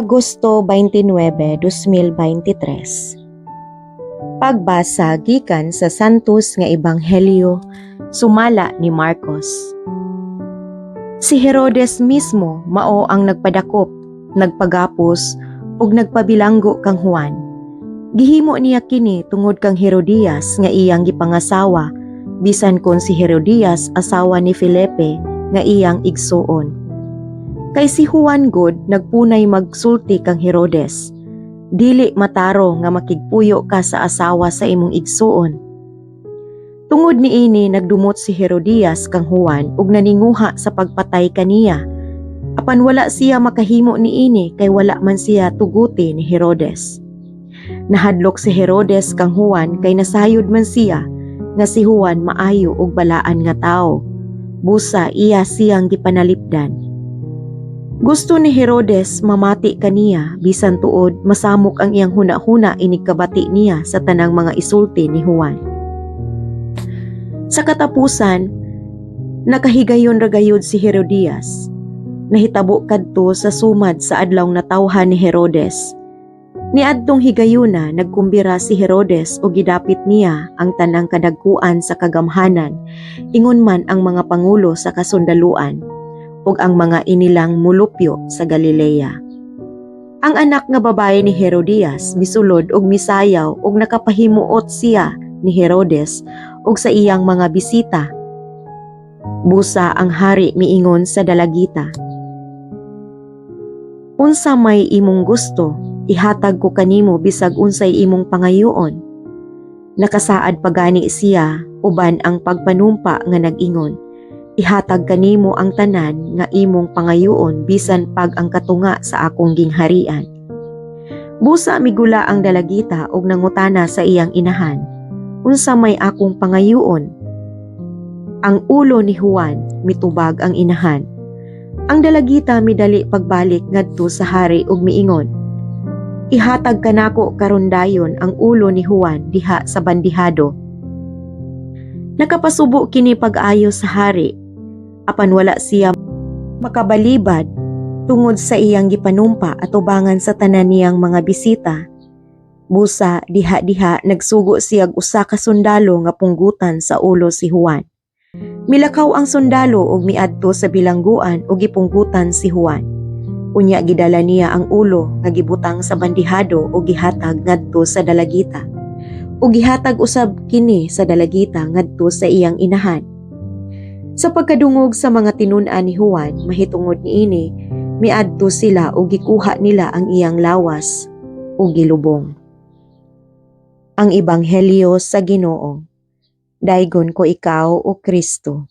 Agosto 29, 2023. Pagbasa gikan sa Santos nga Ebanghelyo sumala ni Marcos. Si Herodes mismo mao ang nagpadakop, nagpagapos ug nagpabilanggo kang Juan. Gihimo niya kini tungod kang Herodias nga iyang gipangasawa, bisan kon si Herodias asawa ni Felipe nga iyang igsuon. Kay si Juan God nagpunay magsulti kang Herodes, dili mataro nga makigpuyo ka sa asawa sa imong igsuon. Tungod niini nagdumot si Herodias kang Juan ug naninguha sa pagpatay kaniya. Apan wala siya makahimo niini kay wala man siya tuguti ni Herodes. Nahadlok si Herodes kang Juan kay nasayod man siya nga si Juan maayo ug balaan nga tawo. Busa iya siyang gipanalipdan. Gusto ni Herodes mamati kaniya bisan tuod masamok ang iyang huna-huna inig kabati niya sa tanang mga isulti ni Juan. Sa katapusan, nakahigayon ra gayud si Herodias. Nahitabo kadto sa sumad sa adlaw natawhan ni Herodes. Niadtong higayuna nagkumbira si Herodes o gidapit niya ang tanang kadagkuan sa kagamhanan, ingon man ang mga pangulo sa kasundaluan ug ang mga inilang mulupyo sa Galilea. Ang anak nga babae ni Herodias misulod ug misayaw ug nakapahimuot siya ni Herodes ug sa iyang mga bisita. Busa ang hari miingon sa dalagita, "Unsa may imong gusto, ihatag ko kanimo bisag unsay imong pangayoon." Nakasaad pagani siya uban ang pagpanumpa nga nag-ingon, "Ihatag kanimo ang tanan nga imong pangayoon bisan pag ang katunga sa akong gingharian." Busa migula ang dalagita ug nangutana sa iyang inahan, "Unsa may akong pangayoon?" Ang ulo ni Juan, mitubag ang inahan. Ang dalagita midali pagbalik ngadto sa hari ug miingon, "Ihatag kanako karon dayon ang ulo ni Juan diha sa bandihado." Nakapasubo kini pag-ayo sa hari, apan wala siya makabalibad tungod sa iyang gipanumpa atubangan sa tanan niyang mga bisita. Busa diha-diha nagsugo siyag usa ka sundalo nga punggutan sa ulo si Juan. Milakaw ang sundalo ug miadto sa bilangguan ug gipunggutan si Juan. Unya gidala niya ang ulo nga gibutang sa bandihado ug gihatag ngadto sa dalagita. Ug gihatag usab kini sa dalagita ngadto sa iyang inahan. Sa pagkadungog sa mga tinun-an ni Juan, mahitungod niini, miadto sila ug gikuha nila ang iyang lawas ug gilubong. Ang Ebanghelyo sa Ginoo. Daygon ko ikaw, O Kristo.